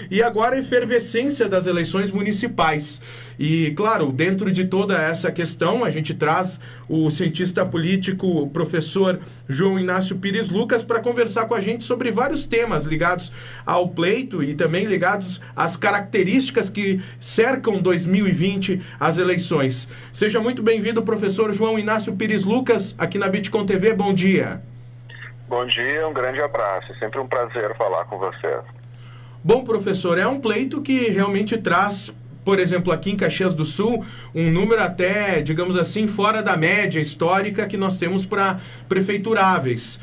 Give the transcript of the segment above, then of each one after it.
E agora a efervescência das eleições municipais. E, claro, dentro de toda essa questão, a gente traz o cientista político, o professor João Inácio Pires Lucas, para conversar com a gente sobre vários temas ligados ao pleito e também ligados às características que cercam 2020 as eleições. Seja muito bem-vindo, professor João Inácio Pires Lucas, aqui na Bitcom TV. Bom dia. Bom dia, um grande abraço. É sempre um prazer falar com você. Bom, professor, é um pleito que realmente traz, por exemplo, aqui em Caxias do Sul, um número até, digamos assim, fora da média histórica que nós temos para prefeituráveis.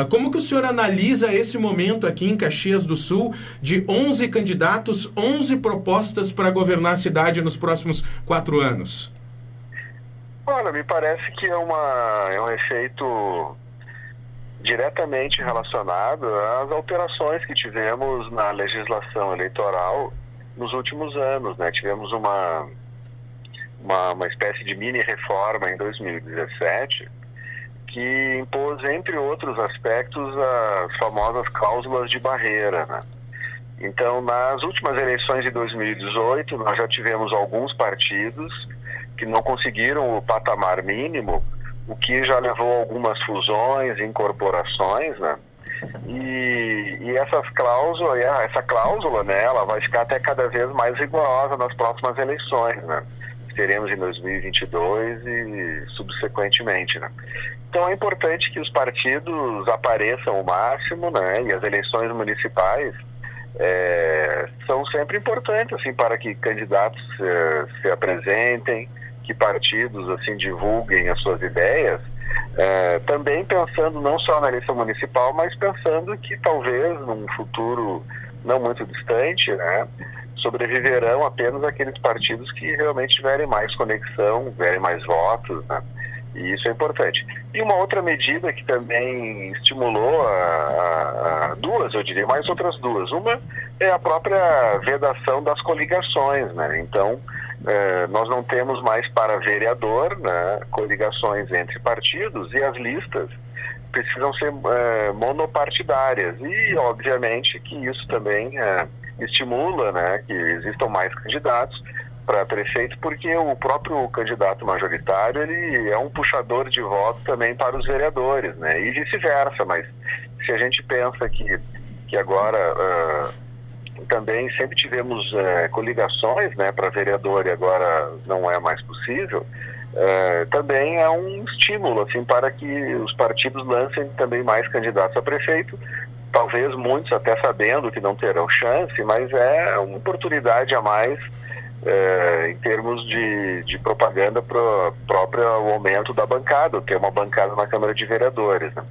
Como que o senhor analisa esse momento aqui em Caxias do Sul de 11 candidatos, 11 propostas para governar a cidade nos próximos 4 anos? Olha, me parece que é um efeito diretamente relacionado às alterações que tivemos na legislação eleitoral nos últimos anos, né? Tivemos uma espécie de mini-reforma em 2017 que impôs, entre outros aspectos, as famosas cláusulas de barreira, né? Então, nas últimas eleições de 2018, nós já tivemos alguns partidos que não conseguiram o patamar mínimo, o que já levou a algumas fusões, incorporações, né? E essa cláusula, né, ela vai ficar até cada vez mais rigorosa nas próximas eleições, né? Teremos em 2022 e subsequentemente, né? Então é importante que os partidos apareçam o máximo, né? E as eleições municipais são sempre importantes, assim, para que candidatos se apresentem, que partidos assim divulguem as suas ideias, também pensando não só na eleição municipal, mas pensando que talvez num futuro não muito distante, né, sobreviverão apenas aqueles partidos que realmente tiverem mais conexão, tiverem mais votos, né, e isso é importante. E uma outra medida que também estimulou duas, eu diria, mais outras duas. Uma é a própria vedação das coligações, né? Então, nós não temos mais para vereador, né, coligações entre partidos, e as listas precisam ser monopartidárias. E, obviamente, que isso também estimula, né, que existam mais candidatos para prefeito, porque o próprio candidato majoritário ele é um puxador de voto também para os vereadores, né, e vice-versa. Mas se a gente pensa que agora também sempre tivemos coligações, né, para vereador, e agora não é mais possível, também é um estímulo assim, para que os partidos lancem também mais candidatos a prefeito, talvez muitos até sabendo que não terão chance, mas é uma oportunidade a mais em termos de propaganda para o próprio aumento da bancada, ter uma bancada na Câmara de Vereadores, né?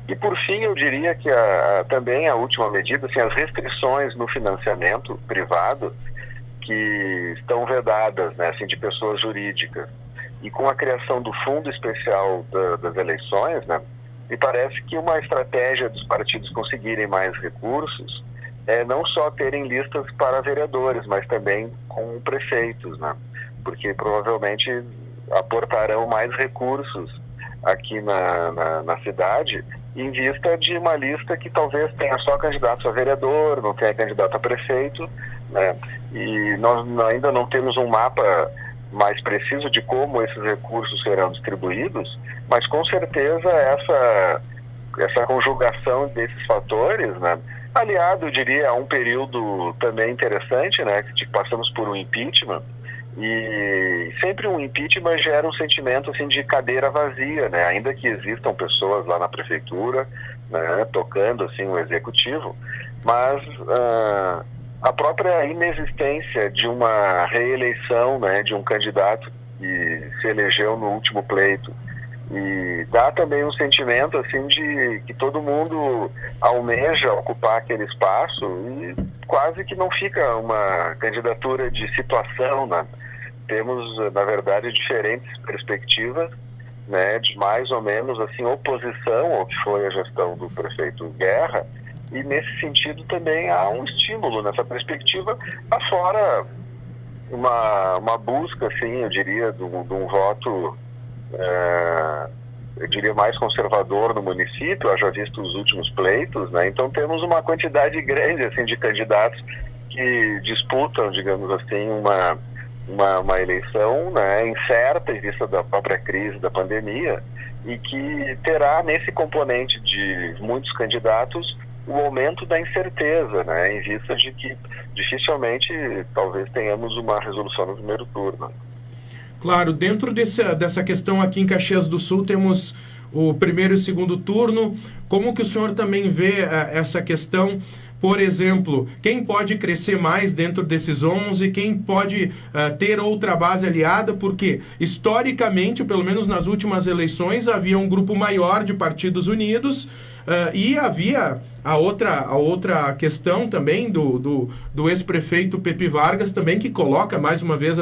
E por fim, eu diria que também a última medida, assim, as restrições no financiamento privado que estão vedadas, né, assim, de pessoas jurídicas, e com a criação do Fundo Especial das Eleições, né, me parece que uma estratégia dos partidos conseguirem mais recursos é não só terem listas para vereadores, mas também com prefeitos, né, porque provavelmente aportarão mais recursos aqui na cidade, em vista de uma lista que talvez tenha só candidatos a vereador, não tenha candidato a prefeito, né? E nós ainda não temos um mapa mais preciso de como esses recursos serão distribuídos, mas com certeza essa conjugação desses fatores, né, aliado, eu diria, a um período também interessante, né, que passamos por um impeachment, e sempre um impeachment gera um sentimento assim de cadeira vazia, né? Ainda que existam pessoas lá na prefeitura, né, tocando assim o executivo, mas a própria inexistência de uma reeleição, né, de um candidato que se elegeu no último pleito, e dá também um sentimento assim de que todo mundo almeja ocupar aquele espaço, e quase que não fica uma candidatura de situação, né? Temos, na verdade, diferentes perspectivas, né, de mais ou menos assim oposição ao que foi a gestão do prefeito Guerra, e nesse sentido também há um estímulo nessa perspectiva, afora uma busca, assim, eu diria, de um voto eu diria, mais conservador no município, haja visto os últimos pleitos, né? Então temos uma quantidade grande assim, de candidatos que disputam, digamos assim, uma eleição, né, incerta em vista da própria crise da pandemia, e que terá nesse componente de muitos candidatos o aumento da incerteza, né, em vista de que dificilmente talvez tenhamos uma resolução no primeiro turno. Claro, dentro dessa questão aqui em Caxias do Sul temos o primeiro e o segundo turno. Como que o senhor também vê essa questão? Por exemplo, quem pode crescer mais dentro desses 11, quem pode ter outra base aliada, porque historicamente, pelo menos nas últimas eleições, havia um grupo maior de partidos unidos e havia a outra questão também do ex-prefeito Pepe Vargas também, que coloca mais uma vez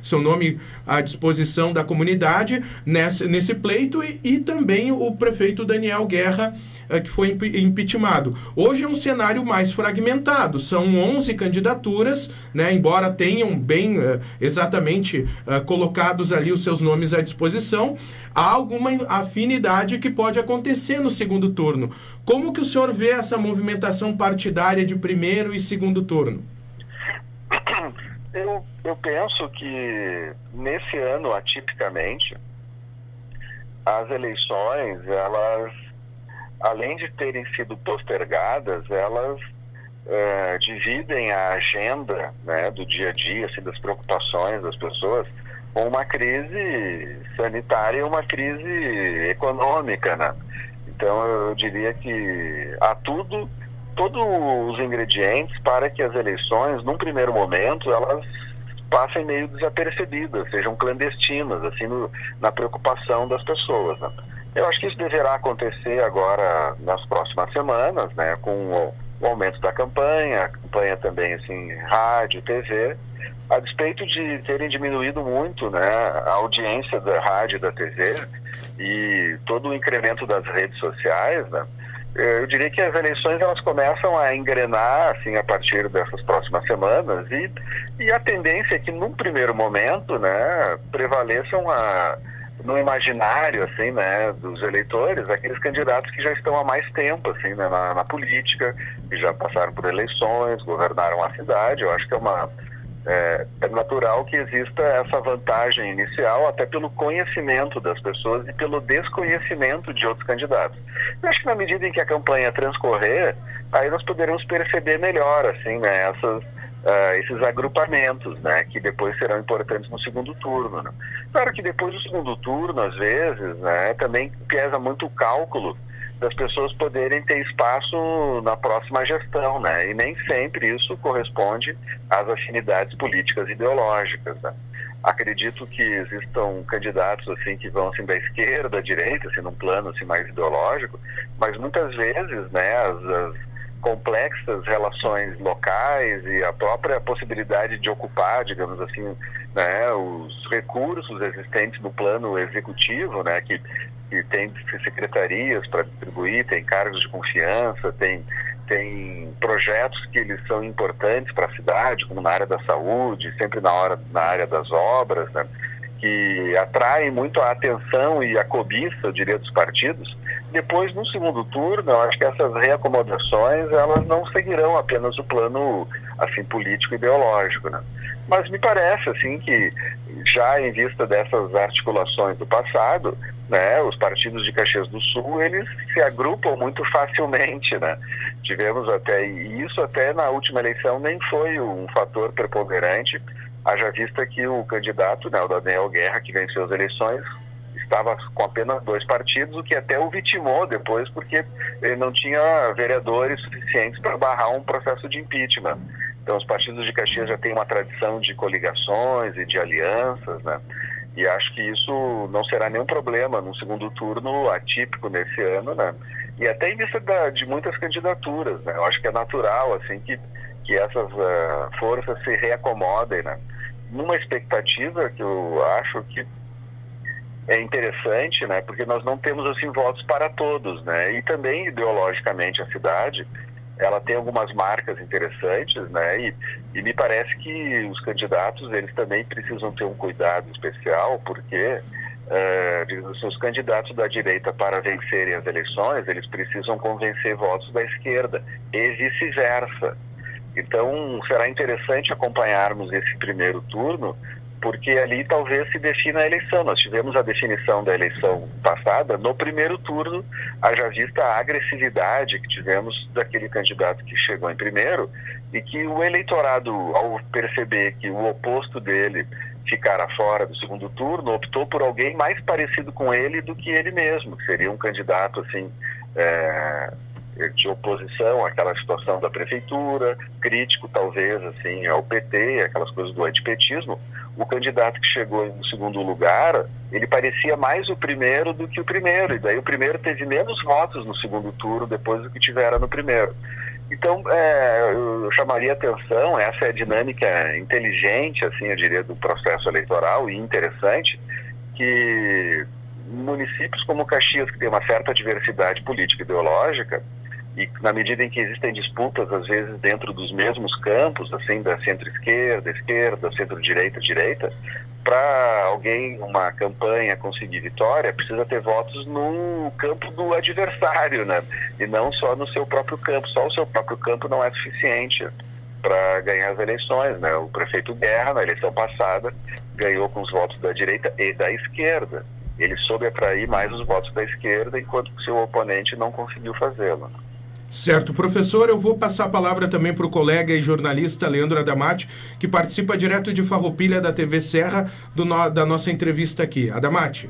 seu nome à disposição da comunidade nesse pleito, e também o prefeito Daniel Guerra, que foi impeachmentado. Hoje é um cenário mais fragmentado, são 11 candidaturas, né, embora tenham bem exatamente colocados ali os seus nomes à disposição, há alguma afinidade que pode acontecer no segundo turno. Como que o senhor vê essa movimentação partidária de primeiro e segundo turno? Eu penso que nesse ano, atipicamente, as eleições, elas, além de terem sido postergadas, elas dividem a agenda, né, do dia a dia, assim, das preocupações das pessoas, com uma crise sanitária e uma crise econômica, né? Então eu diria que há todos os ingredientes para que as eleições, num primeiro momento, elas passem meio desapercebidas, sejam clandestinas, assim, na preocupação das pessoas, né? Eu acho que isso deverá acontecer agora nas próximas semanas, né, com o aumento da campanha, a campanha também, assim, rádio, TV, a despeito de terem diminuído muito, né, a audiência da rádio e da TV e todo o incremento das redes sociais, né, eu diria que as eleições, elas começam a engrenar, assim, a partir dessas próximas semanas, e a tendência é que, num primeiro momento, né, prevaleçam no imaginário, assim, né, dos eleitores, aqueles candidatos que já estão há mais tempo, assim, né, na política, que já passaram por eleições, governaram a cidade. Eu acho que é natural que exista essa vantagem inicial, até pelo conhecimento das pessoas e pelo desconhecimento de outros candidatos. Eu acho que na medida em que a campanha transcorrer, aí nós poderemos perceber melhor, assim, né, esses agrupamentos, né, que depois serão importantes no segundo turno, né? Claro que depois do segundo turno, às vezes, né, também pesa muito o cálculo das pessoas poderem ter espaço na próxima gestão, né? E nem sempre isso corresponde às afinidades políticas e ideológicas, né? Acredito que existam candidatos, assim, que vão, assim, da esquerda, da direita, assim, num plano, assim, mais ideológico, mas muitas vezes, né, as complexas relações locais e a própria possibilidade de ocupar, digamos assim, né, os recursos existentes no plano executivo, né, que tem secretarias para distribuir, tem cargos de confiança, tem projetos que eles são importantes para a cidade, como na área da saúde, sempre na área das obras, né, que atraem muito a atenção e a cobiça, eu diria, dos partidos. Depois, no segundo turno, eu acho que essas reacomodações, elas não seguirão apenas o plano, assim, político-ideológico, né? Mas me parece, assim, que já em vista dessas articulações do passado, né, os partidos de Caxias do Sul, eles se agrupam muito facilmente, né? Tivemos e isso até na última eleição nem foi um fator preponderante, haja vista que o candidato, né, o Daniel Guerra, que venceu as eleições, estava com apenas 2 partidos, o que até o vitimou depois, porque ele não tinha vereadores suficientes para barrar um processo de impeachment. Então, os partidos de Caxias já têm uma tradição de coligações e de alianças, né? E acho que isso não será nenhum problema num segundo turno atípico nesse ano, né? E até em vista de muitas candidaturas, né? Eu acho que é natural, assim, que essas forças se reacomodem, né? Numa expectativa que eu acho que é interessante, né? Porque nós não temos, assim, votos para todos, né? E também, ideologicamente, a cidade, ela tem algumas marcas interessantes, né? E me parece que os candidatos, eles também precisam ter um cuidado especial, porque os candidatos da direita, para vencerem as eleições, eles precisam convencer votos da esquerda, e vice-versa. Então, será interessante acompanharmos esse primeiro turno, porque ali talvez se defina a eleição. Nós tivemos a definição da eleição passada no primeiro turno, haja vista a agressividade que tivemos daquele candidato que chegou em primeiro, e que o eleitorado, ao perceber que o oposto dele ficara fora do segundo turno, optou por alguém mais parecido com ele do que ele mesmo, que seria um candidato assim, de oposição àquela situação da prefeitura, crítico talvez assim ao PT, aquelas coisas do antipetismo. O candidato que chegou no segundo lugar, ele parecia mais o primeiro do que o primeiro, e daí o primeiro teve menos votos no segundo turno depois do que tivera no primeiro. Então, eu chamaria atenção, essa é a dinâmica inteligente, assim, eu diria, do processo eleitoral, e interessante, que municípios como Caxias, que tem uma certa diversidade política e ideológica, e na medida em que existem disputas, às vezes, dentro dos mesmos campos, assim, da centro-esquerda, esquerda, centro-direita, direita, para alguém, uma campanha conseguir vitória, precisa ter votos no campo do adversário, né? E não só no seu próprio campo. Só o seu próprio campo não é suficiente para ganhar as eleições, né? O prefeito Guerra, na eleição passada, ganhou com os votos da direita e da esquerda. Ele soube atrair mais os votos da esquerda, enquanto que o seu oponente não conseguiu fazê-lo. Certo, professor, eu vou passar a palavra também para o colega e jornalista Leandro Adamati, que participa direto de Farroupilha da TV Serra da nossa entrevista aqui. Adamati.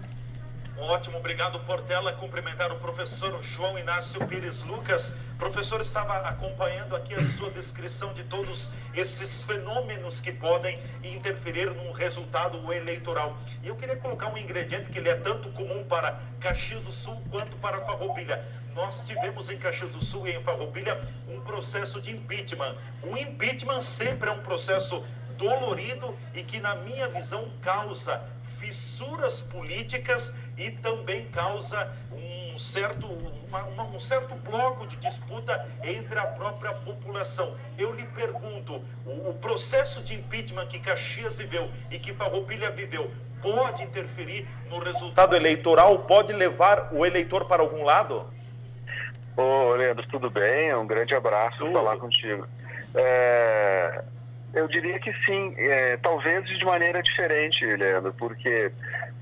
Ótimo, obrigado, Portela. Cumprimentar o professor João Inácio Pires Lucas. O professor estava acompanhando aqui a sua descrição de todos esses fenômenos que podem interferir num resultado eleitoral. E eu queria colocar um ingrediente que ele é tanto comum para Caxias do Sul quanto para Farroupilha. Nós tivemos em Caxias do Sul e em Farroupilha um processo de impeachment. O impeachment sempre é um processo dolorido e que, na minha visão, causa fissuras políticas e também causa um certo bloco de disputa entre a própria população. Eu lhe pergunto, o processo de impeachment que Caxias viveu e que Farroupilha viveu pode interferir no resultado eleitoral? Pode levar o eleitor para algum lado? Ô, Leandro, tudo bem? Um grande abraço falar contigo. Eu diria que sim, talvez de maneira diferente, Leandro, porque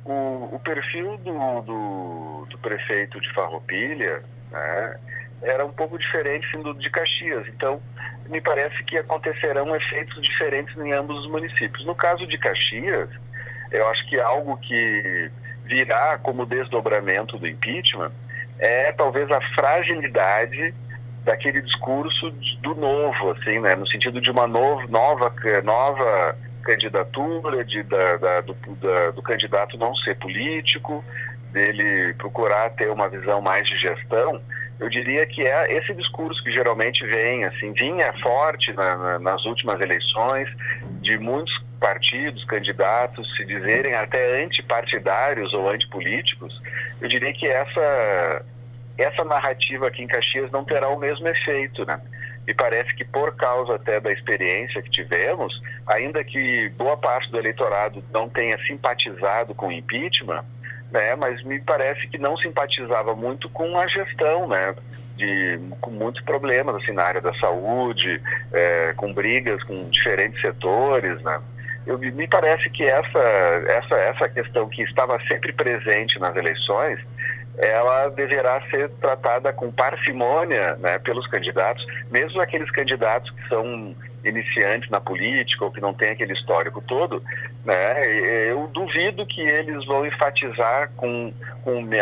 o perfil do prefeito de Farroupilha, né, era um pouco diferente do de Caxias. Então, me parece que acontecerão efeitos diferentes em ambos os municípios. No caso de Caxias, eu acho que algo que virá como desdobramento do impeachment é talvez a fragilidade daquele discurso do novo, assim, né, no sentido de uma nova candidatura, do candidato não ser político, dele procurar ter uma visão mais de gestão. Eu diria que é esse discurso que geralmente vinha forte nas últimas eleições, de muitos partidos, candidatos se dizerem até antipartidários ou antipolíticos. Eu diria que essa narrativa aqui em Caxias não terá o mesmo efeito, né? E parece que por causa até da experiência que tivemos, ainda que boa parte do eleitorado não tenha simpatizado com o impeachment, né, mas me parece que não simpatizava muito com a gestão, né, com muitos problemas assim, na área da saúde, com brigas com diferentes setores, né. Me parece que essa questão que estava sempre presente nas eleições, ela deverá ser tratada com parcimônia, né, pelos candidatos, mesmo aqueles candidatos que são iniciantes na política ou que não têm aquele histórico todo, né, eu duvido que eles vão enfatizar com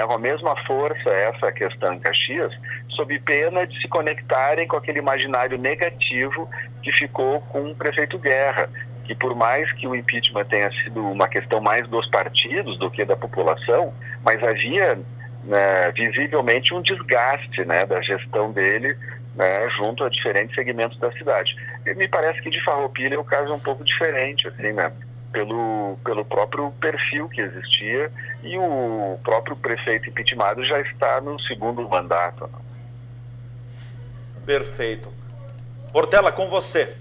a mesma força essa questão em Caxias, sob pena de se conectarem com aquele imaginário negativo que ficou com o prefeito Guerra, que por mais que o impeachment tenha sido uma questão mais dos partidos do que da população, mas havia, né, visivelmente um desgaste, né, da gestão dele, né, junto a diferentes segmentos da cidade. E me parece que de Farroupilha o caso é um pouco diferente, assim, né, pelo próprio perfil que existia, e o próprio prefeito impeachmentado já está no segundo mandato. Né? Perfeito. Portela, com você.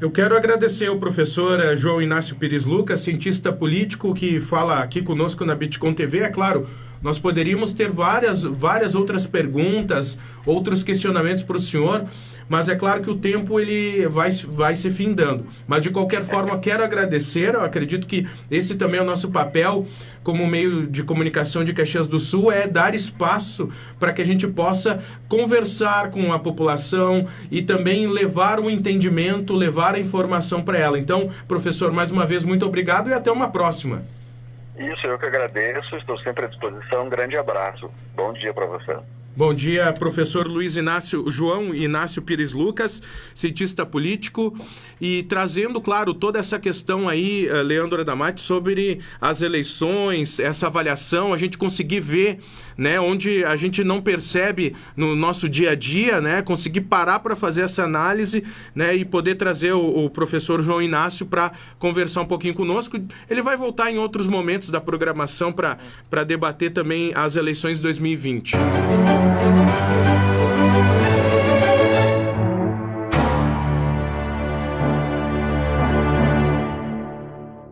Eu quero agradecer ao professor João Inácio Pires Lucas, cientista político, que fala aqui conosco na Bitcom TV, é claro, Nós poderíamos ter várias outras perguntas, outros questionamentos para o senhor, mas é claro que o tempo ele vai se findando. Mas, de qualquer forma, quero agradecer. Eu acredito que esse também é o nosso papel como meio de comunicação de Caxias do Sul, é dar espaço para que a gente possa conversar com a população e também levar o entendimento, levar a informação para ela. Então, professor, mais uma vez, muito obrigado e até uma próxima. Isso, eu que agradeço, estou sempre à disposição. Um grande abraço. Bom dia para você. Bom dia, professor João Inácio Pires Lucas, cientista político, e trazendo, claro, toda essa questão aí, Leandro Adamati, sobre as eleições, essa avaliação, a gente conseguir ver, né, onde a gente não percebe no nosso dia a dia, né, conseguir parar para fazer essa análise, né, e poder trazer o professor João Inácio para conversar um pouquinho conosco. Ele vai voltar em outros momentos da programação para debater também as eleições de 2020.